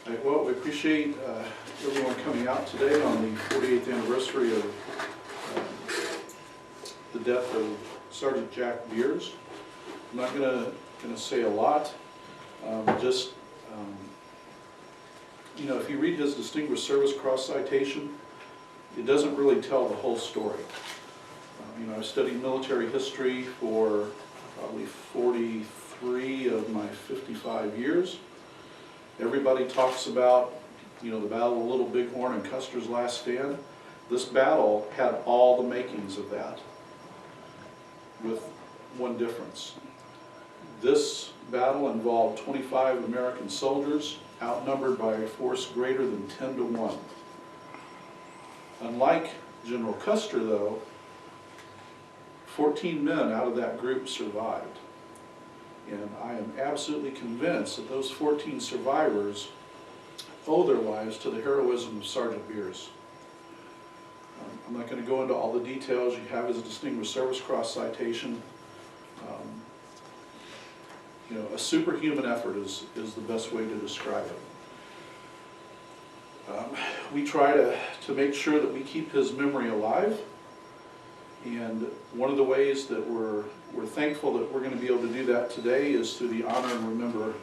Well, we appreciate everyone coming out today on the 48th anniversary of the death of Sergeant Jack Beers. I'm not going to say a lot, you know, if you read his Distinguished Service Cross citation, it doesn't really tell the whole story. You know, I studied military history for probably 43 of my 55 years. Everybody talks about, you know, the Battle of Little Bighorn and Custer's Last Stand. This battle had all the makings of that, with one difference. This battle involved 25 American soldiers outnumbered by a force greater than 10 to 1. Unlike General Custer, though, 14 men out of that group survived. And I am absolutely convinced that those 14 survivors owe their lives to the heroism of Sergeant Beers. I'm not going to go into all the details. You have his Distinguished Service Cross citation. You know, a superhuman effort is the best way to describe it. We try to make sure that we keep his memory alive. And one of the ways that we're thankful that we're going to be able to do that today is through the Honor and Remember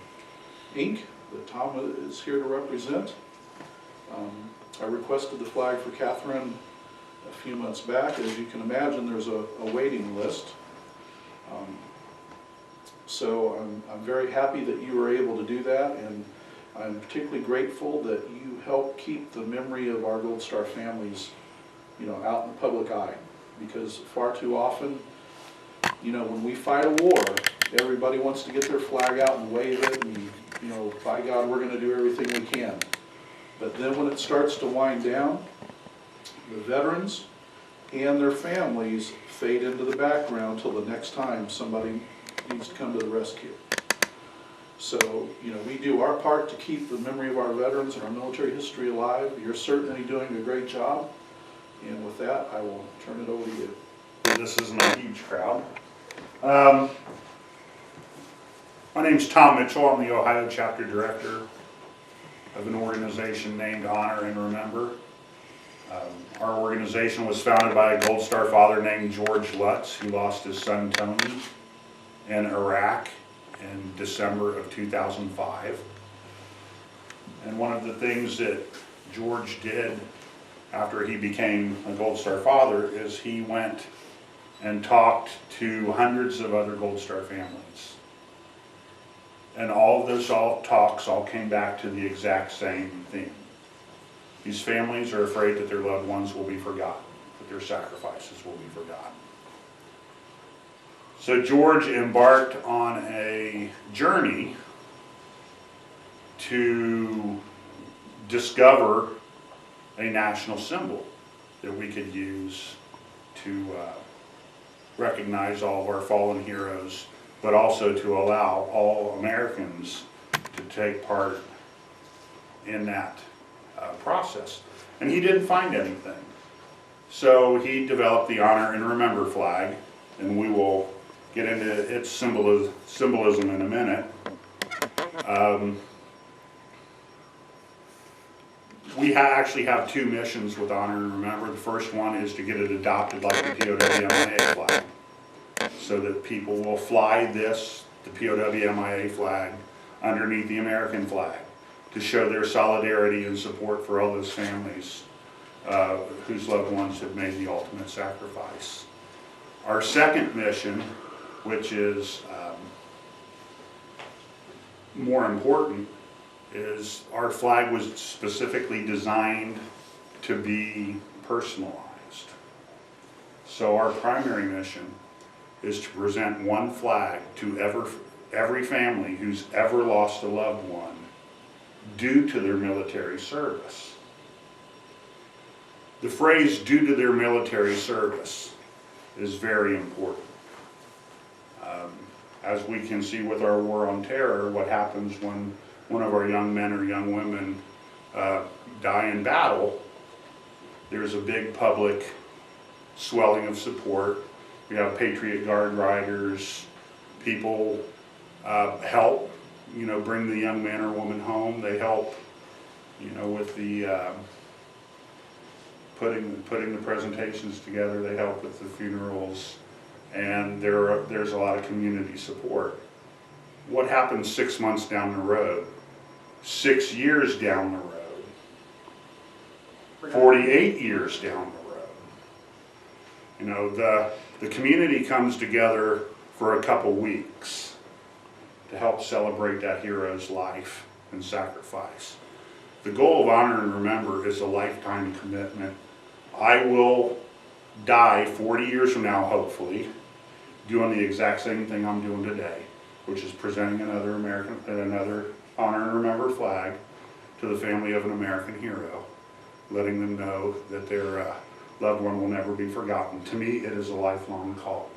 Inc. that Tom is here to represent. I requested the flag for Catherine a few months back. As you can imagine, there's a waiting list. So I'm very happy that you were able to do that, and I'm particularly grateful that you help keep the memory of our Gold Star families, you know, out in the public eye. Because far too often, you know, when we fight a war, everybody wants to get their flag out and wave it, and, you know, by God, we're going to do everything we can. But then when it starts to wind down, the veterans and their families fade into the background till the next time somebody needs to come to the rescue. So, you know, we do our part to keep the memory of our veterans and our military history alive. You're certainly doing a great job. And with that, I will turn it over to you. This isn't a huge crowd. My name's Tom Mitchell. I'm the Ohio Chapter Director of an organization named Honor and Remember. Our organization was founded by a Gold Star father named George Lutz, who lost his son Tony in Iraq in December of 2005. And one of the things that George did after he became a Gold Star father is he went and talked to hundreds of other Gold Star families. And all of those talks all came back to the exact same theme. These families are afraid that their loved ones will be forgotten, that their sacrifices will be forgotten. So George embarked on a journey to discover a national symbol that we could use to recognize all of our fallen heroes, but also to allow all Americans to take part in that process. And he didn't find anything. So he developed the Honor and Remember flag, and we will get into its symbolism in a minute. We actually have two missions with Honor and Remember. The first one is to get it adopted like the POW-MIA flag, so that people will fly the POW-MIA flag underneath the American flag to show their solidarity and support for all those families whose loved ones have made the ultimate sacrifice. Our second mission, which is more important, is our flag was specifically designed to be personalized. So our primary mission is to present one flag to every family who's ever lost a loved one due to their military service. The phrase "due to their military service" is very important. As we can see with our war on terror, what happens when one of our young men or young women die in battle, there's a big public swelling of support. We have Patriot Guard riders, people help, bring the young man or woman home. They help you know, with the putting the presentations together. They help with the funerals, and there's a lot of community support. What happens 6 months down the road? 6 years down the road? 48 years down the road? You know, the community comes together for a couple weeks to help celebrate that hero's life and sacrifice. The goal of Honor and Remember is a lifetime commitment. I will die 40 years from now, hopefully, doing the exact same thing I'm doing today, which is presenting another Honor and Remember flag to the family of an American hero, letting them know that their loved one will never be forgotten. To me, it is a lifelong calling.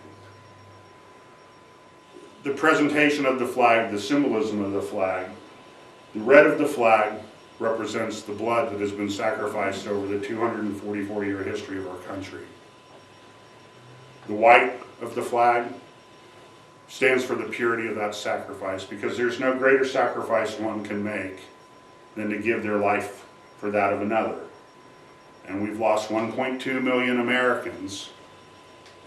The presentation of the flag, the symbolism of the flag, the red of the flag represents the blood that has been sacrificed over the 244-year history of our country. The white of the flag stands for the purity of that sacrifice, because there's no greater sacrifice one can make than to give their life for that of another. And we've lost 1.2 million Americans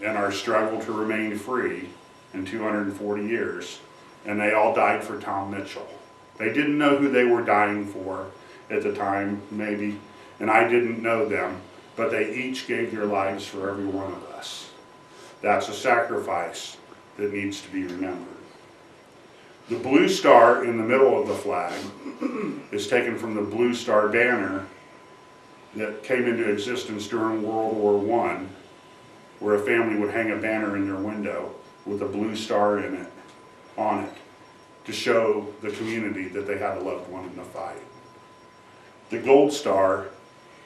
in our struggle to remain free in 240 years, and they all died for Tom Mitchell. They didn't know who they were dying for at the time, maybe, and I didn't know them, but they each gave their lives for every one of us. That's a sacrifice that needs to be remembered. The blue star in the middle of the flag is taken from the Blue Star banner that came into existence during World War I, where a family would hang a banner in their window with a blue star in it, on it, to show the community that they had a loved one in the fight. The gold star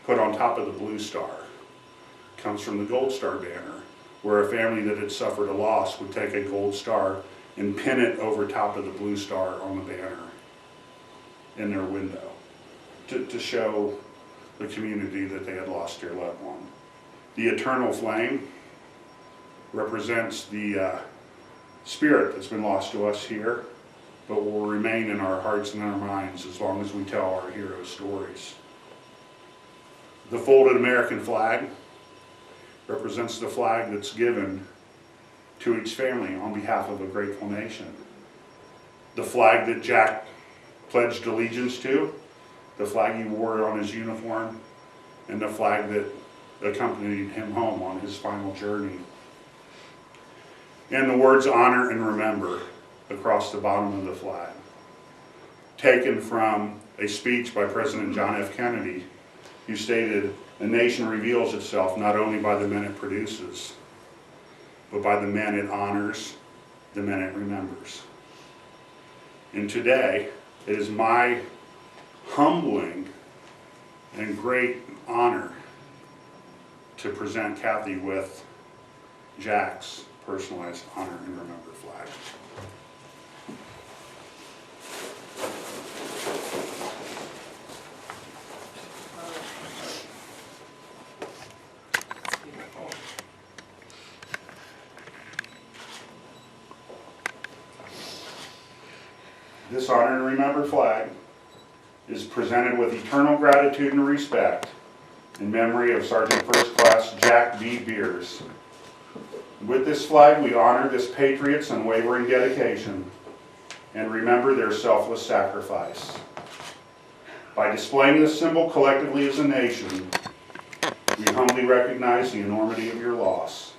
put on top of the blue star comes from the Gold Star banner, where a family that had suffered a loss would take a gold star and pin it over top of the blue star on the banner in their window to show the community that they had lost their loved one. The eternal flame represents the spirit that's been lost to us here, but will remain in our hearts and our minds as long as we tell our hero stories. The folded American flag represents the flag that's given to each family on behalf of a grateful nation. The flag that Jack pledged allegiance to, the flag he wore on his uniform, and the flag that accompanied him home on his final journey. And the words honor and remember across the bottom of the flag, taken from a speech by President John F. Kennedy, who stated, "A nation reveals itself not only by the men it produces, but by the men it honors, the men it remembers." And today, it is my humbling and great honor to present Kathy with Jack's personalized Honor and Remember flag. This Honor and Remember flag is presented with eternal gratitude and respect in memory of Sergeant First Class Jack B. Beers. With this flag, we honor this patriot's unwavering dedication and remember their selfless sacrifice. By displaying this symbol collectively as a nation, we humbly recognize the enormity of your loss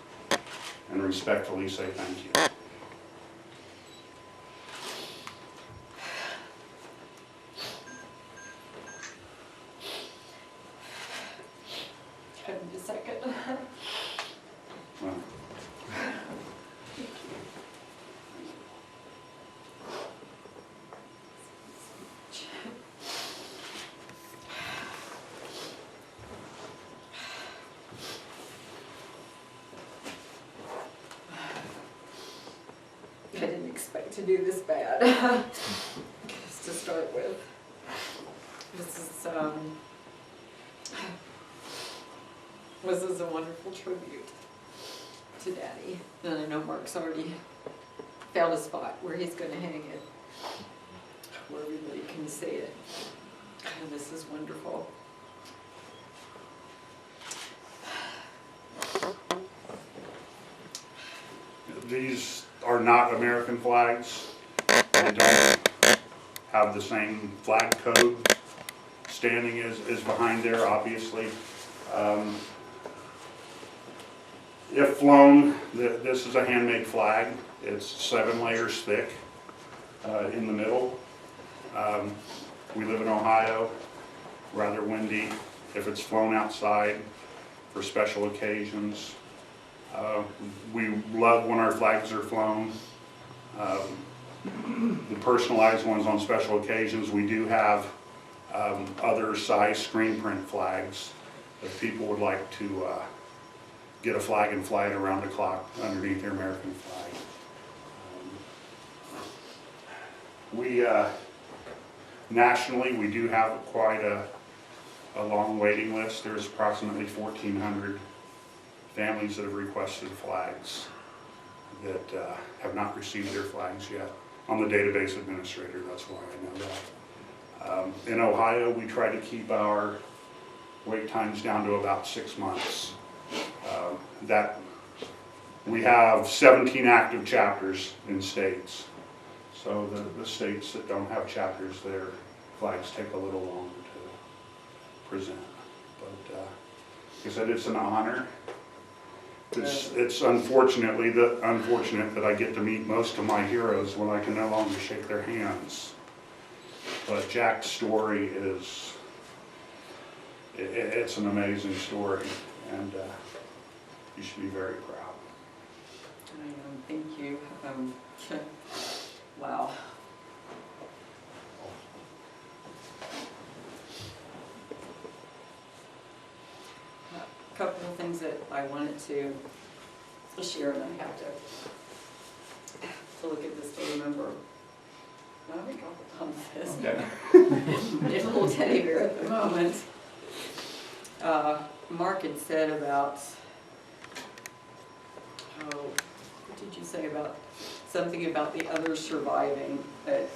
and respectfully say thank you. Give me a second. Well, I didn't expect to do this bad. Just to start with. This is a wonderful tribute to Daddy. And I know Mark's already found a spot where he's going to hang it, where everybody can see it. Oh, this is wonderful. These are not American flags. They don't have the same flag code. Standing is behind there, obviously. If flown, this is a handmade flag. It's 7 layers thick in the middle. We live in Ohio, rather windy. If it's flown outside for special occasions, we love when our flags are flown. The personalized ones on special occasions, we do have other size screen print flags if people would like to get a flag and fly it around the clock underneath their American flag. Nationally, we do have quite a long waiting list. There's approximately 1,400 families that have requested flags that have not received their flags yet. I'm the database administrator, that's why I know that. In Ohio, we try to keep our wait times down to about 6 months. We have 17 active chapters in states. So the states that don't have chapters, their flags take a little longer to present. But like I said, it's an honor. It's unfortunate that I get to meet most of my heroes when I can no longer shake their hands. But Jack's story is, it's an amazing story, and you should be very proud. Thank you. Wow. A couple of things that I wanted to share, and I have to look at this to remember. Let me go on this. Okay. There's a little teddy bear at the moment. Mark had said about, what did you say about something about the others surviving, that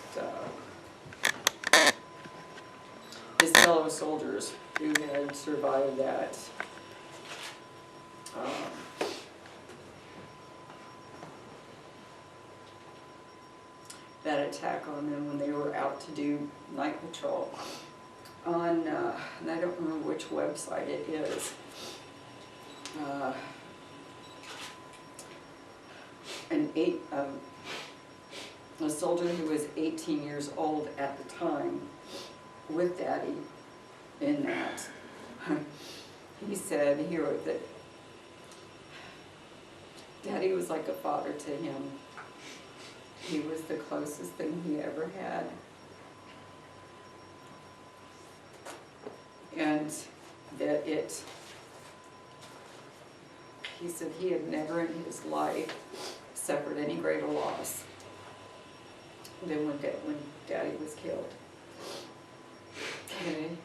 his fellow soldiers who had survived that. That attack on them when they were out to do night patrol on, and I don't remember which website it is. A soldier who was 18 years old at the time with Daddy in that. He said, he wrote that Daddy was like a father to him. He was the closest thing he ever had. And that he said he had never in his life suffered any greater loss than when Daddy was killed. And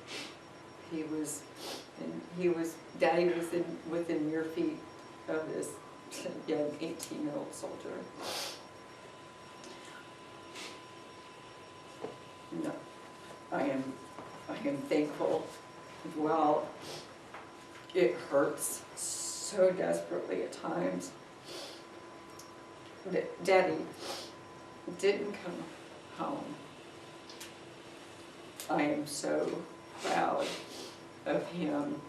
Daddy was within mere feet of this young 18-year-old soldier. No, I am thankful. Well, it hurts so desperately at times that Daddy didn't come home. I am so proud of him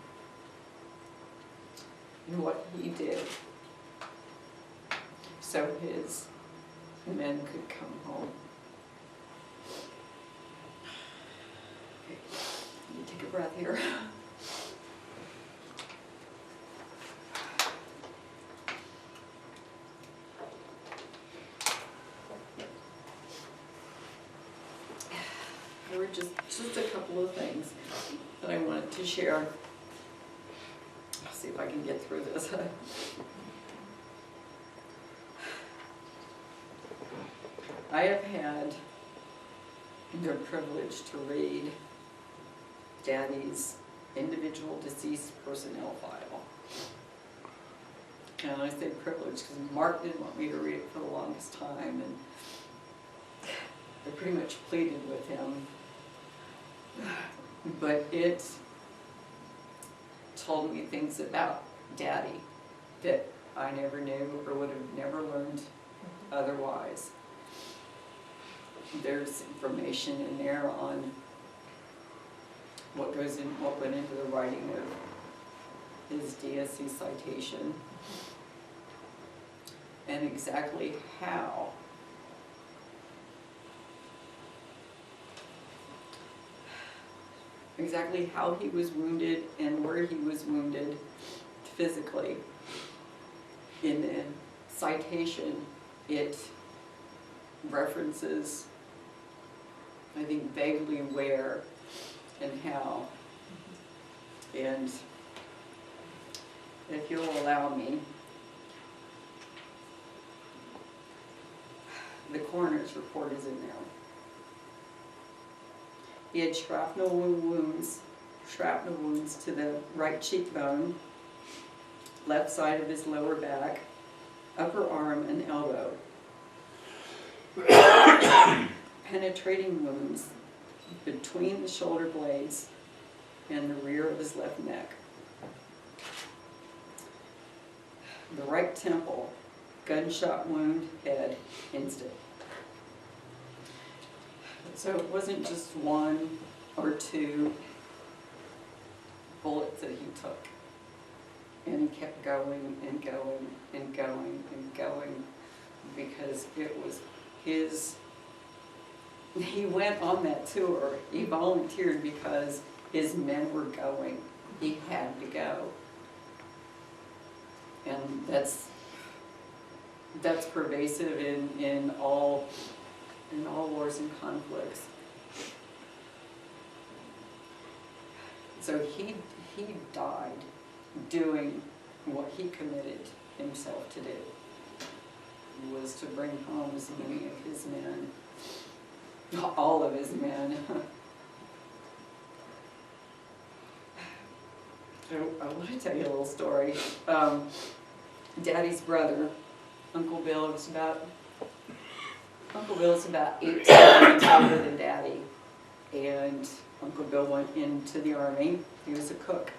and what he did so his men could come home. Okay, let me take a breath here. There were just a couple of things that I wanted to share. I'll see if I can get through this. I have had the privilege to read Daddy's individual deceased personnel file. And I say privilege because Mark didn't want me to read it for the longest time, and I pretty much pleaded with him but it told me things about Daddy that I never knew or would have never learned otherwise. There's information in there on what went into the writing of his DSC citation, and exactly how he was wounded and where he was wounded physically. In the citation, it references, I think, vaguely where and how. And if you'll allow me, the coroner's report is in there. He had shrapnel wounds to the right cheekbone, left side of his lower back, upper arm, and elbow. Penetrating wounds between the shoulder blades and the rear of his left neck. The right temple, gunshot wound, head, instant. So it wasn't just one or two bullets that he took. And he kept going and going and going and going because it was his. He went on that tour. He volunteered because his men were going. He had to go. And that's pervasive in all wars and conflicts. So he died doing what he committed himself to do, was to bring home as many of his men, all of his men. So I want to tell you a little story. Daddy's brother, Uncle Bill, is about 18 years older than Daddy, and Uncle Bill went into the Army. He was a cook.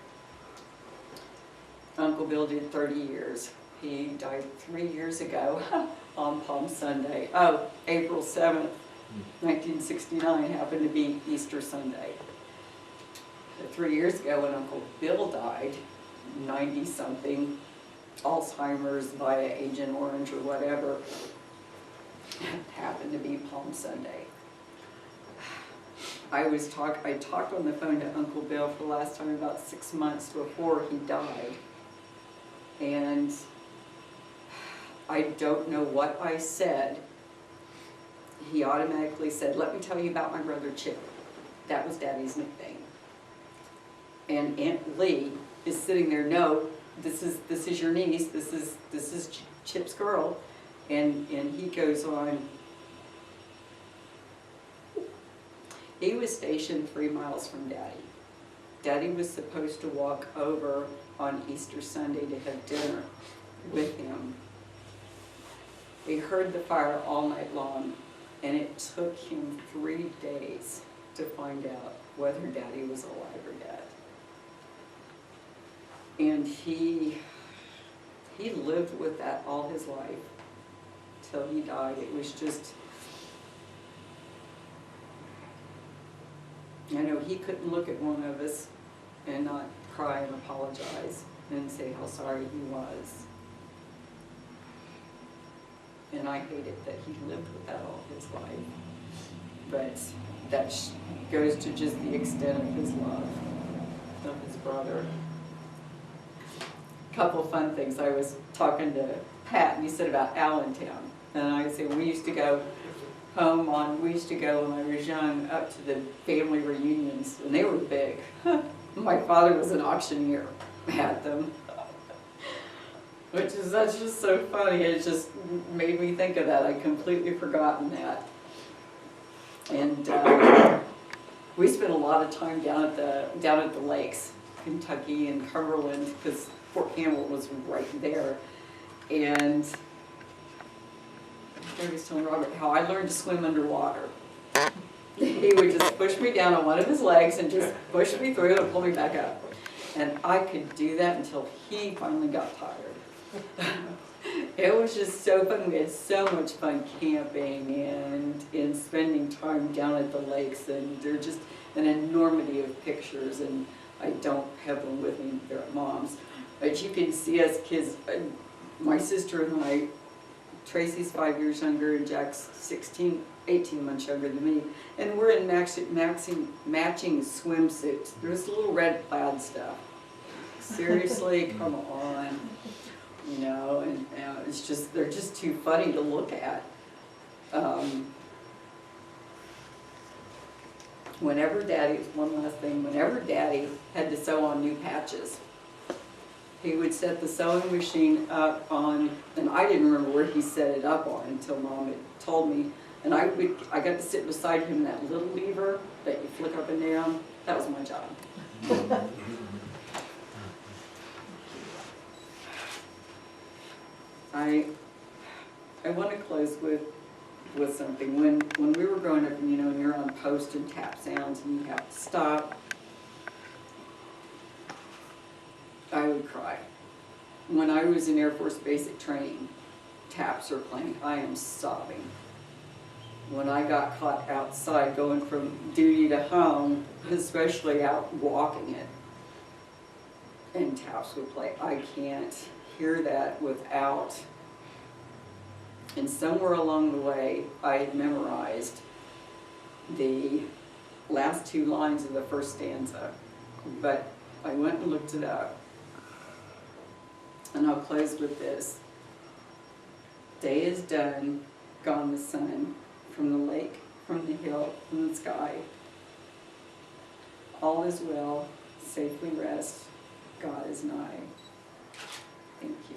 Uncle Bill did 30 years. He died 3 years ago on Palm Sunday. Oh, April 7th, 1969 happened to be Easter Sunday. 3 years ago when Uncle Bill died, 90-something, Alzheimer's via Agent Orange or whatever, happened to be Palm Sunday. I talked on the phone to Uncle Bill for the last time about 6 months before he died. And I don't know what I said. He automatically said, "Let me tell you about my brother Chip." That was Daddy's nickname. And Aunt Lee is sitting there, "No, this is your niece, this is Chip's girl." And he goes on. He was stationed 3 miles from Daddy. Daddy was supposed to walk over on Easter Sunday to have dinner with him. They heard the fire all night long, and it took him 3 days to find out whether Daddy was alive or dead. And he lived with that all his life till he died. It was just, I know he couldn't look at one of us and not cry and apologize and say how sorry he was. And I hated that he lived with that all his life. But that goes to just the extent of his love of his brother. A couple fun things. I was talking to Pat, and he said about Allentown. And I said, we used to go when I was young, up to the family reunions, and they were big. My father was an auctioneer at them. That's just so funny. It just made me think of that. I'd completely forgotten that. And we spent a lot of time down at the lakes, Kentucky and Cumberland, because Fort Campbell was right there. And I was telling Robert how I learned to swim underwater. he would just push me down on one of his legs and just push me through and pull me back up. And I could do that until he finally got tired. It was just so fun. We had so much fun camping and in spending time down at the lakes, and they're just an enormity of pictures, and I don't have them with me, they're at Mom's. But you can see us kids, my sister and I, Tracy's 5 years younger and Jack's 18 months younger than me, and we're in matching swimsuits. There's little red plaid stuff. Seriously, come on. You know, and it's just, they're just too funny to look at. Whenever Daddy had to sew on new patches, he would set the sewing machine up on, and I didn't remember where he set it up on until Mom had told me, and I got to sit beside him in that little lever that you flick up and down. That was my job. I want to close with something. When we were growing up, you know, and you're on post and tap sounds and you have to stop, I would cry. When I was in Air Force basic training, taps are playing, I am sobbing. When I got caught outside going from duty to home, especially out walking it, and taps would play, I can't hear that without, and somewhere along the way I had memorized the last two lines of the first stanza, but I went and looked it up, and I'll close with this. Day is done, gone the sun, from the lake, from the hill, from the sky. All is well, safely rest, God is nigh. Thank you.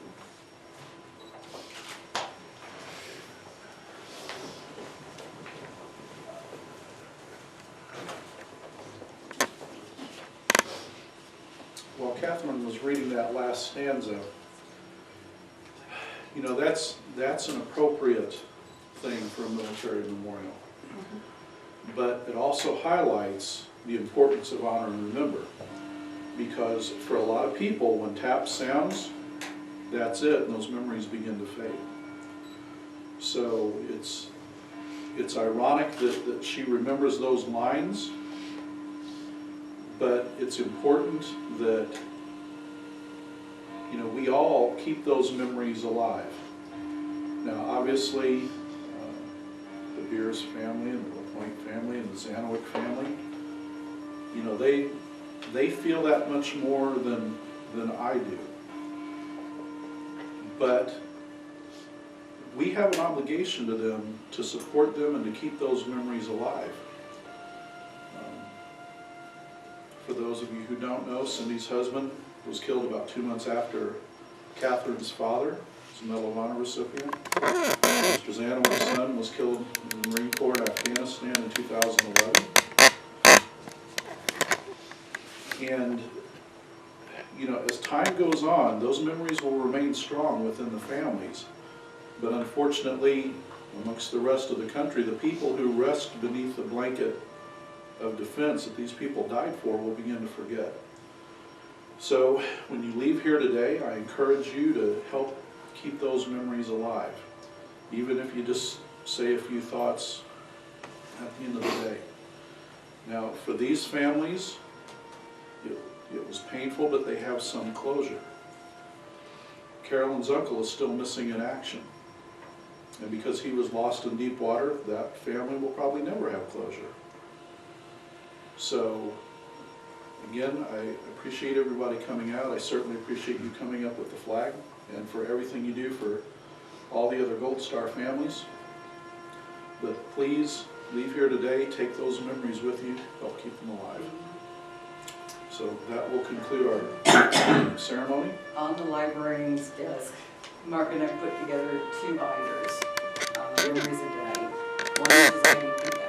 While Catherine was reading that last stanza, you know, that's an appropriate thing for a military memorial. But it also highlights the importance of honor and remember. Because for a lot of people, when tap sounds, that's it, and those memories begin to fade. So it's ironic that she remembers those lines, but it's important that, you know, we all keep those memories alive. Now, obviously, the Beers family and the LaPointe family and the Zanowick family, you know, they feel that much more than I do. But we have an obligation to them to support them and to keep those memories alive. For those of you who don't know, Cindy's husband was killed about 2 months after Catherine's father was a Medal of Honor recipient. Mr. Zanowick's son was killed in the Marine Corps in Afghanistan in 2011. And, you know, as time goes on, those memories will remain strong within the families. But unfortunately, amongst the rest of the country, the people who rest beneath the blanket of defense that these people died for will begin to forget. So when you leave here today, I encourage you to help keep those memories alive, even if you just say a few thoughts at the end of the day. Now, for these families, it was painful, but they have some closure. Carolyn's uncle is still missing in action. And because he was lost in deep water, that family will probably never have closure. So, again, I appreciate everybody coming out. I certainly appreciate you coming up with the flag and for everything you do for all the other Gold Star families. But please, leave here today, take those memories with you, help keep them alive. So that will conclude our ceremony. On the librarian's desk, Mark and I put together 2 binders, Memories of Daddy. One is dedicated